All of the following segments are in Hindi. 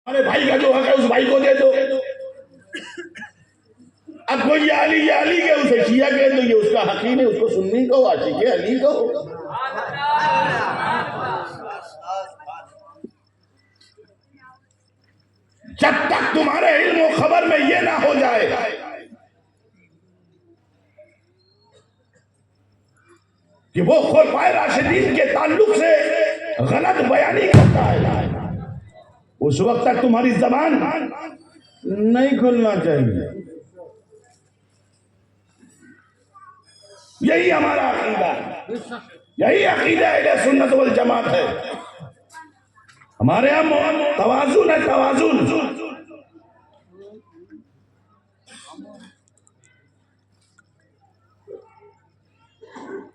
अरे भाई का जो हक है उस भाई को दे दो। अब कोई ये अली के उसे शिया कह दो, ये उसका हक ही नहीं, उसको सुन्नी कहो, आशिक अली कहो। जब तक तुम्हारे इल्म और खबर में ये ना हो जाए कि वो खुलफाए राशिदीन के ताल्लुक से गलत बयानी करता है, उस वक्त तक तुम्हारी जबान नहीं खुलना चाहिए। यही हमारा अकीदा है, यही अकीदा अहले सुन्नत वल जमात है। हमारे यहाँ तवाजुन है, तवाजुन।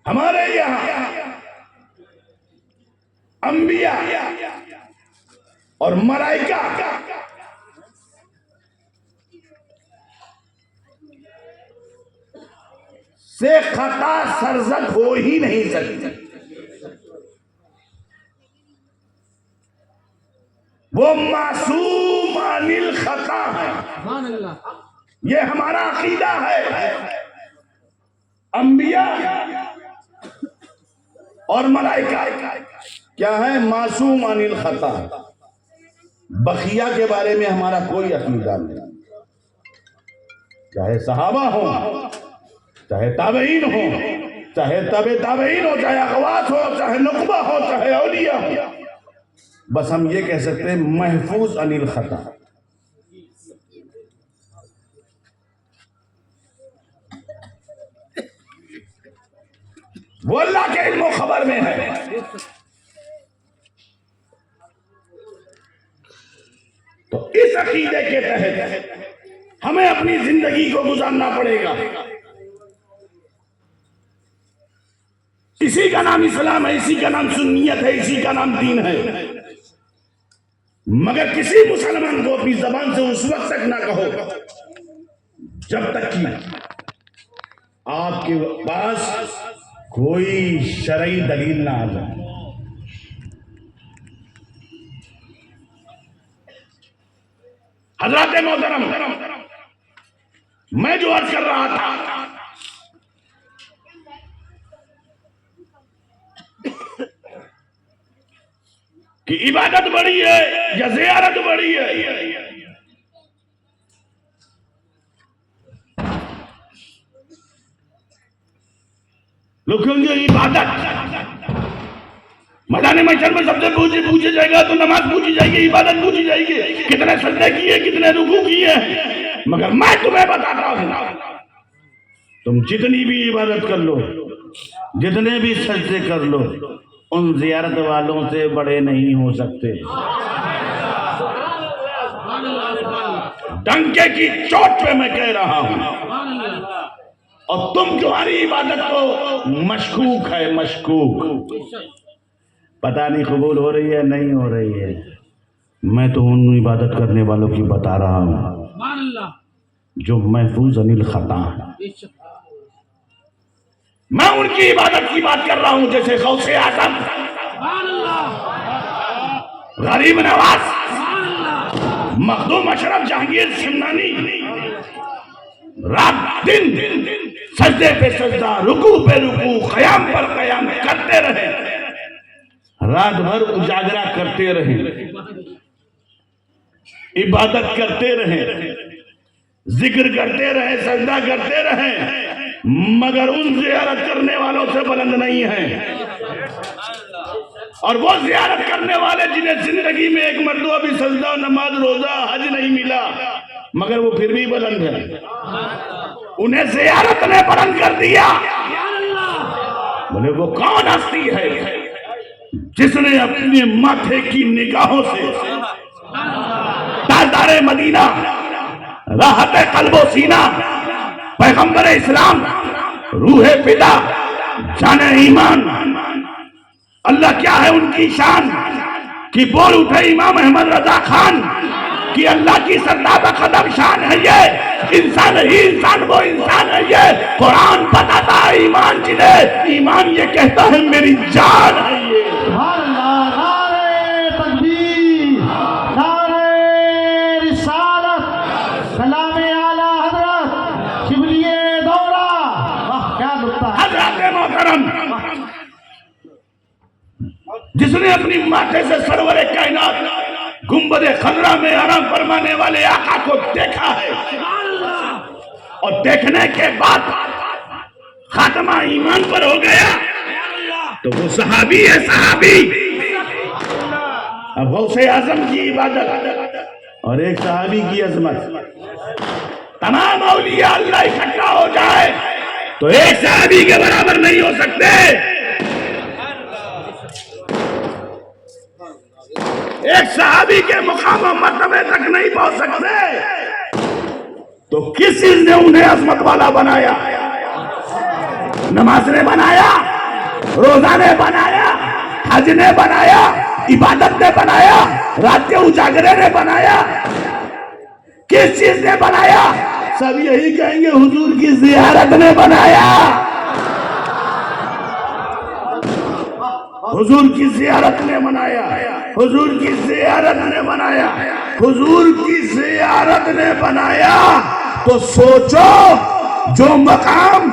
हमारे यहाँ अंबिया और मलाइका से खता सरजद हो ही नहीं सकती। वो मासूम अनिल खता है, ये हमारा अकीदा है। अंबिया और मलाइका क्या है? मासूम अनिल खता। बखिया के बारे में हमारा कोई अकीदा नहीं, चाहे सहाबा हो, चाहे ताबईन हो, चाहे तबे ताबईन हो, चाहे अगवास हो, चाहे नुकबा हो, चाहे औलिया हो। बस हम ये कह सकते हैं महफूज अनिल खता। वो अल्लाह के इल्म खबर में है। तो इस अकीदे के तहत हमें अपनी जिंदगी को गुजारना पड़ेगा। इसी का नाम इस्लाम है, इसी का नाम सुन्नियत है, इसी का नाम दीन है। मगर किसी मुसलमान को अपनी जबान से उस वक्त तक ना कहो जब तक कि आपके पास कोई शरई दलील ना आ जाए। हजरत मोहतरम, मैं जो अर्ज कर रहा था कि इबादत बड़ी है या ज़ियारत बड़ी है, लोग कहेंगे इबादत मैदान महशर में सबसे पूछे जाएगा तो नमाज पूछी जाएगी, इबादत पूछी जाएगी, कितने सजदे किए, कितने रुकू किए। मगर मैं तुम्हें बताता हूं, तुम जितनी भी इबादत कर लो, जितने भी सजदे कर लो, उन जियारत वालों से बड़े नहीं हो सकते। डंके की चोट पे मैं कह रहा हूं। और तुम तुम्हारी इबादत को मशकूक है, मशकूक, पता नहीं कबूल हो रही है नहीं हो रही है। मैं तो उन इबादत करने वालों की बता रहा हूं जो महफूज अनिल खता है। मैं उनकी इबादत की बात कर रहा हूं जैसे गौसे आजम, गरीब नवाज, मखदूम अशरफ जहांगीर सिमनानी रात दिन सजदे पे सजदा, रुकू पे रुकू, क़याम पर क़याम करते रहे, रात भर उजागरा करते रहे, इबादत करते रहे, जिक्र करते रहे, सजदा करते रहे, मगर उन ज़ियारत करने वालों से बुलंद नहीं है। और वो ज़ियारत करने वाले जिन्हें जिंदगी में एक मरतबा भी सजदा, नमाज, रोजा, हज नहीं मिला, मगर वो फिर भी बुलंद है, उन्हें ज़ियारत ने बुलंद कर दिया। बोले वो कौन हस्ती है जिसने अपने माथे की निगाहों से ताजदारे मदीना, राहत कल्बो सीना, पैगंबर इस्लाम, रूहे पिता, जाने ईमान, अल्लाह क्या है उनकी शान कि बोल उठे इमाम अहमद रजा खान कि अल्लाह की सरदादा कदम शान है ये, इंसान ही इंसान, वो इंसान है ये। कुरान बताता है ईमान जिन्हें, ईमान ये कहता है मेरी जान है ये। नारे तकबीर, नारे मोहतरम, जिसने अपनी माथे से सरवरे कायनात गुंबदे खजरा में आराम फरमाने वाले आका को देखा है और देखने के बाद खात्मा ईमान पर हो गया तो वो सहाबी है, सहाबी। अब गौसे आजम की इबादत और एक सहाबी की अजमत, तमाम औलिया अल्लाह इकट्ठा हो जाए तो एक सहाबी के बराबर नहीं हो सकते। एक सहाबी के मुकाम मर्तबे तक नहीं पहुंच सकते तो किस चीज ने उन्हें अजमत वाला बनाया? नमाज ने बनाया, रोजा ने बनाया, हज ने बनाया, इबादत ने बनाया, रात के उजागरे ने बनाया, किस चीज ने बनाया? सब यही कहेंगे हुजूर की जियारत ने बनाया, हुजूर की जियारत ने बनाया, हुजूर की जियारत ने बनाया, हुजूर की जियारत ने बनाया। तो सोचो जो मकाम,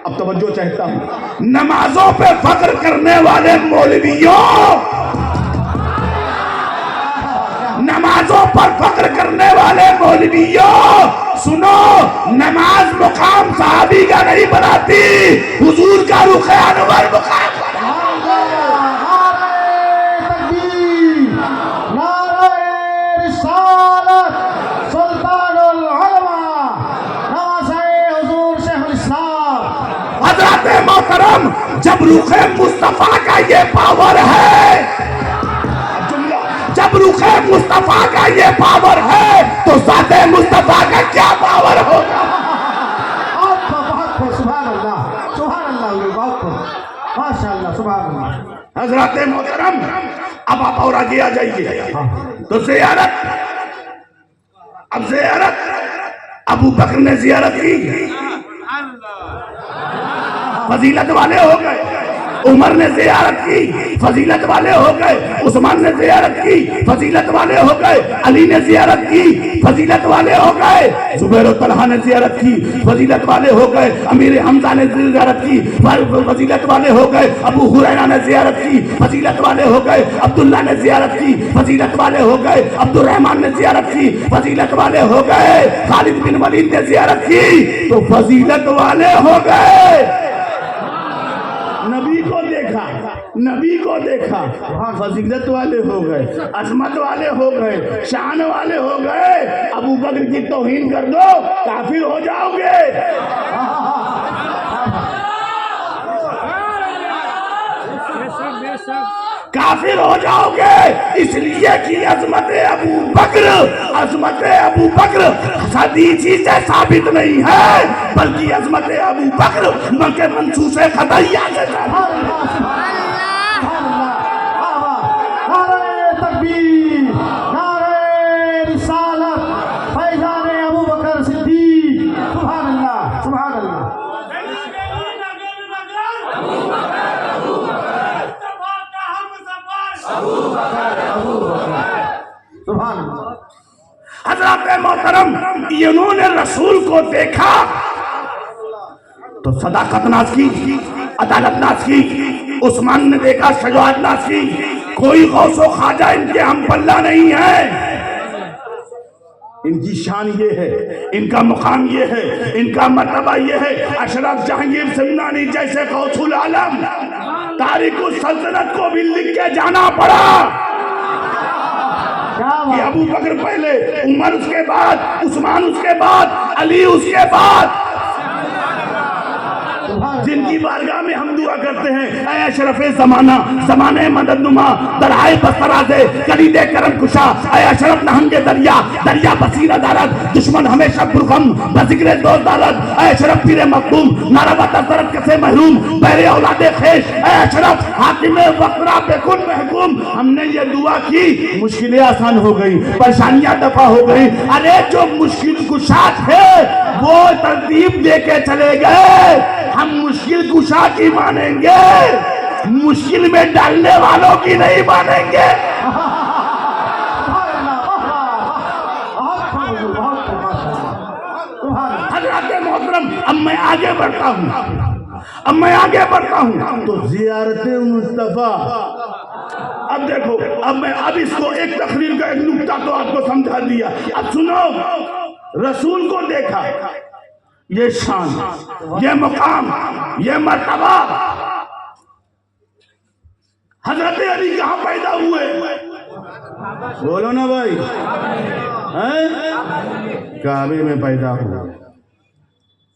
अब तवज्जो चाहता हूं, नमाजों पे फख्र करने वाले मौलवियों, नमाजों पर फख्र करने वाले मौलवियों, सुनो, नमाज मुकाम सहाबी का नहीं बनाती, हुजूर का रुख अनवर मुकाम। मोहतरम, जब रुखे मुस्तफा का ये पावर है, जब रुखे मुस्तफा का ये पावर है तो ज़ाते मुस्तफा का क्या पावर होगा? हजरत मोहतरम, अब आप और आगे आ जाइए तो जियारत, अब जियारत अबू बकर ने जियारत की, फजीलत वाले हो गए। उमर ने जियारत की, फजीलत वाले हो गए। उस्मान ने जियारत की, फजीलत वाले हो गए। अली ने जियारत की, फजीलत वाले हो गए। जुबैर और तलहा ने जियारत की, फजीलत वाले हो गए। अमीर हमजा ने जियारत की, फजीलत वाले हो गए। अबू हुरैरा ने जियारत की, फजीलत वाले हो गए। अब्दुल्ला ने जियारत की, फजीलत वाले हो गए। अब्दुर्रहमान ने जियारत की, फजीलत वाले हो गए। खालिद बिन वलीद ने जियारत की तो फजीलत वाले हो गए। नबी को देखा, नबी को देखा, फजीलत वाले हो गए, अजमत वाले हो गए, शान वाले हो गए। अबू बकर की तौहीन कर दो, काफिर हो जाओगे। काफिर हो जाओगे, इसलिए कि अजमत अबू बकर, अजमत अबू बकर हदीसी से साबित नहीं है बल्कि अजमत अबू बकर के मंसूस खतैया से हज़रत मोहतरम, इन्होंने रसूल को देखा तो सदाकत नाज की, अदालत नाज की। उस्मान ने देखा, शजाअत नाज की। कोई गौसो ख्वाजा इनके हम पल्ला नहीं है। इनकी शान ये है, इनका मुकाम ये है, इनका मर्तबा ये है। अशरफ जहांगीर सिमनानी जैसे गौसुल आलम तारिकुल सल्तनत को भी लिख के जाना पड़ा कि अबू बकर पहले, उमर उसके बाद, उस्मान उसके बाद, अली उसके बाद। जिनकी बारगाह में हम दुआ करते हैं, ऐ अशरफे ज़माना, ज़माने मददनुमा, दराए बसरा से कलीदे करम कुशा, ऐ अशरफ नहंगे दरिया, दरिया बसीर अदालत, दुश्मन हमेशा पुरगम बज़िक्र दोस्त दालत, ऐ अशरफ पीरे मखदूम, नाराबत अज़रत कसे महरूम, बैरे औलादे खेश, ऐ अशरफ हाकिमे वक़रा बेकुन महकूम। हमने ये दुआ की, मुश्किलें आसान हो गई, परेशानियां दफा हो गई। अरे जो मुश्किल कुशा थे वो तरतीब दे के चले गए। हम मुश्किल कुशा की मानेंगे, मुश्किल में डालने वालों की नहीं मानेंगे। हज़रत मोहतरम, अब मैं आगे बढ़ता हूँ। अब मैं आगे बढ़ता हूं तो ज़ियारत मुस्तफा। अब देखो, अब इसको एक तकरीर का एक नुक्ता तो आपको समझा दिया। अब सुनो, रसूल को देखा, ये शान, ये मुकाम, ये मर्तबा। हजरत अली कहां पैदा हुए? बोलो ना भाई, हैं? काबे में पैदा हुए,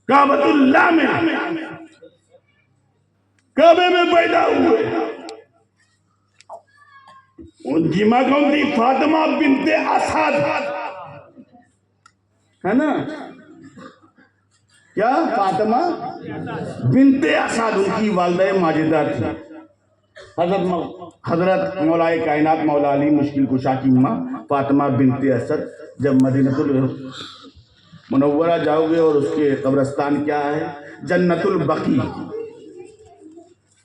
काबतुल्लाह में, काबे में पैदा हुए। जिमा कौन थी? फातिमा बिनते असद, है ना? क्या? फातिमा बिनते असद उनकी वालिदा माजिदा थी। हजरत मौलाए कायनात मौला अली मुश्किल कुशा की माँ फातिमा बिनते असद जब मदीनतुल मुनव्वरा जाओगे और उसके कब्रिस्तान क्या है? जन्नतुल बकी।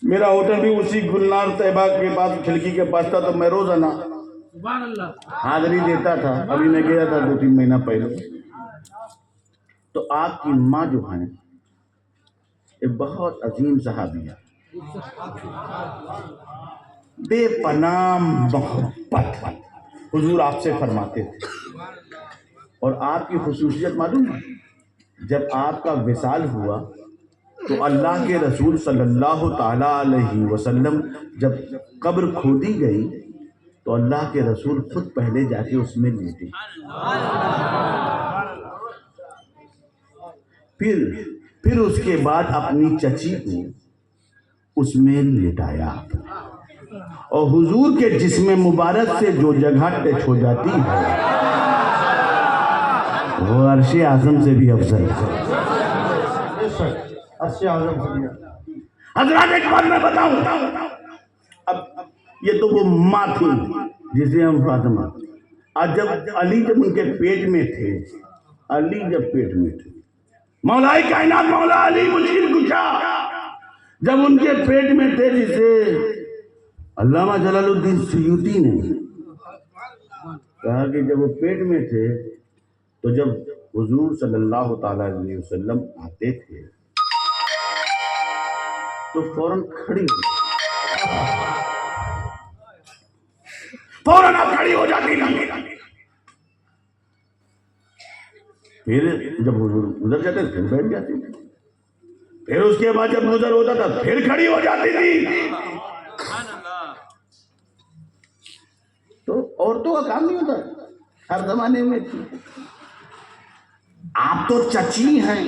मेरा होटल भी उसी गुलनार तैयबा के पास, खिड़की के पास था, तो मैं रोजाना हाजिरी देता था। अभी मैं गया था 2-3 महीना पहले। तो आपकी माँ जो है एक बहुत अजीम सहाबिया, बेपनाह मोहब्बत हुजूर आपसे फरमाते थे। और आपकी खुसूसियत मालूम है, जब आपका विसाल हुआ तो अल्लाह के रसूल सल्लल्लाहु ताला अलैहि वसल्लम जब कब्र खोदी गई तो अल्लाह के रसूल खुद पहले जाके उसमें लेटे। फिर उसके बाद अपनी चची को उसमें लेटाया। और हुजूर के जिस्म मुबारक से जो जगह टच हो जाती है वो अर्शे आज़म से भी अफजल है। हजरात एक बात मैं बताऊं, अब ये तो वो माँ थी जिसे हम फातिमा। आज जब अली जब उनके पेट में थे, अली जब पेट में थे, मौलाए कायनात मौला अली मुश्किल कुशा जब उनके पेट में थे, जिसे अल्लामा जलालुद्दीन सुयूती ने कहा कि जब वो पेट में थे तो जब हुजूर सल्लल्लाहु ताला अलैहि वसल्लम आते थे तो फौरन खड़ी हो, फौरन आप खड़ी हो जाती थी। फिर जब हुजूर उधर जाते थे फिर बैठ जाती थी। फिर उसके बाद जब गुजर होता था फिर खड़ी हो जाती थी। तो औरतों का काम नहीं होता हर जमाने में। आप तो चची हैं,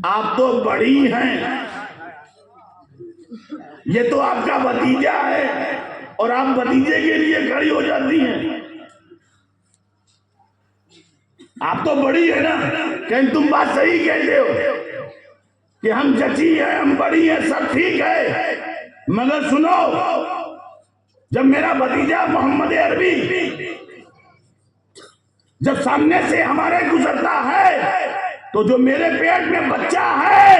आप तो बड़ी हैं, ये तो आपका भतीजा है और आप भतीजे के लिए खड़ी हो जाती हैं। आप तो बड़ी है ना, कहीं तुम बात सही कहते हो कि हम चची हैं, हम बड़ी हैं, सब ठीक है, मगर सुनो, जब मेरा भतीजा मोहम्मद अरबी जब सामने से हमारे गुजरता है तो जो मेरे पेट में बच्चा है,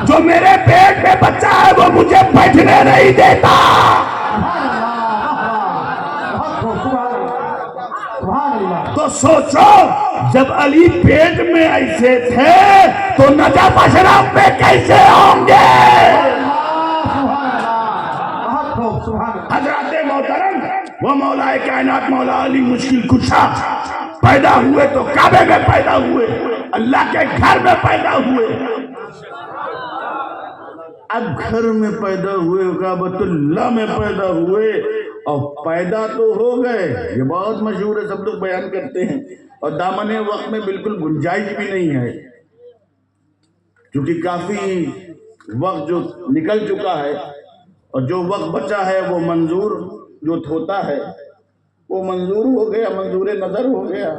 जो मेरे पेट में बच्चा है वो मुझे बैठने नहीं देता। तो सोचो जब अली पेट में ऐसे थे तो नजफ अशरफ पे कैसे होंगे। हजरत मोहतरम वो मौलाए कायनात मौला अली मुश्किल कुशा पैदा हुए तो काबे में पैदा हुए, अल्लाह के घर में पैदा हुए। अब घर में पैदा हुए, काबतुल्लाह में पैदा हुए और पैदा तो हो गए, ये बहुत मशहूर है, सब लोग बयान करते हैं। और दामने वक्त में बिल्कुल गुंजाइश भी नहीं है, क्योंकि काफी वक्त जो निकल चुका है और जो वक्त बचा है वो मंजूर जो होता है वो मंजूर हो गया, मंजूर नजर हो गया,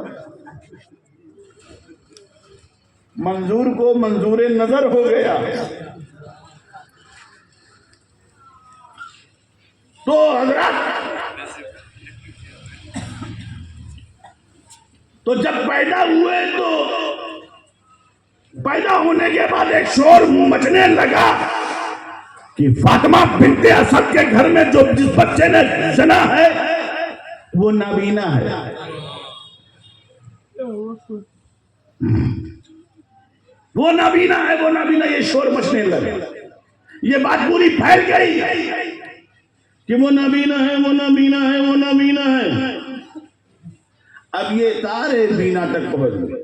मंजूर को मंजूर नजर हो गया। तो हजरत तो जब पैदा हुए तो पैदा होने के बाद एक शोर मचने लगा कि फातिमा बिनते असद के घर में जो जिस बच्चे ने जना है वो नाबीना है। वो नबीना है, वो नबीना, ये शोर मचने लगे, ये बात पूरी फैल गई कि वो नबीना है, वो नबीना है, वो नबीना है। अब ये सारे बीना तक पहुंच गए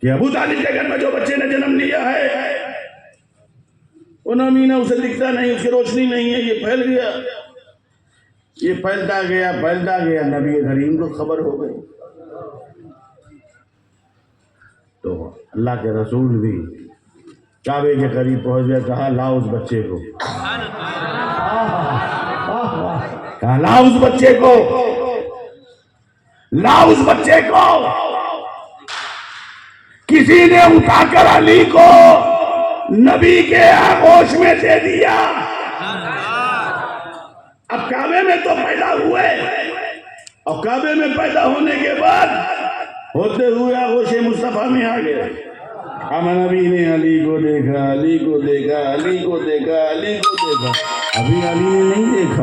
कि अबू तालिब के घर में जो बच्चे ने जन्म लिया है वो नबीना, उसे दिखता नहीं, उसकी रोशनी नहीं है। ये फैल गया, ये फैलता गया, फैलता गया, नबी करीम को खबर हो गई। तो अल्लाह के रसूल भी काबे के करीब पहुंच गया, कहा लाओ उस बच्चे को, कहा लाओ उस बच्चे को, लाओ उस बच्चे को। किसी ने उठाकर अली को नबी के आगोश में दे दिया। अब काबे में तो पैदा हुए और काबे में पैदा होने के बाद होते हुए आगोश मुस्तफा में आ गए। अब नबी ने अली को देखा, अली को देखा, अली को देखा, अली को देखा, अभी अली ने नहीं देखा।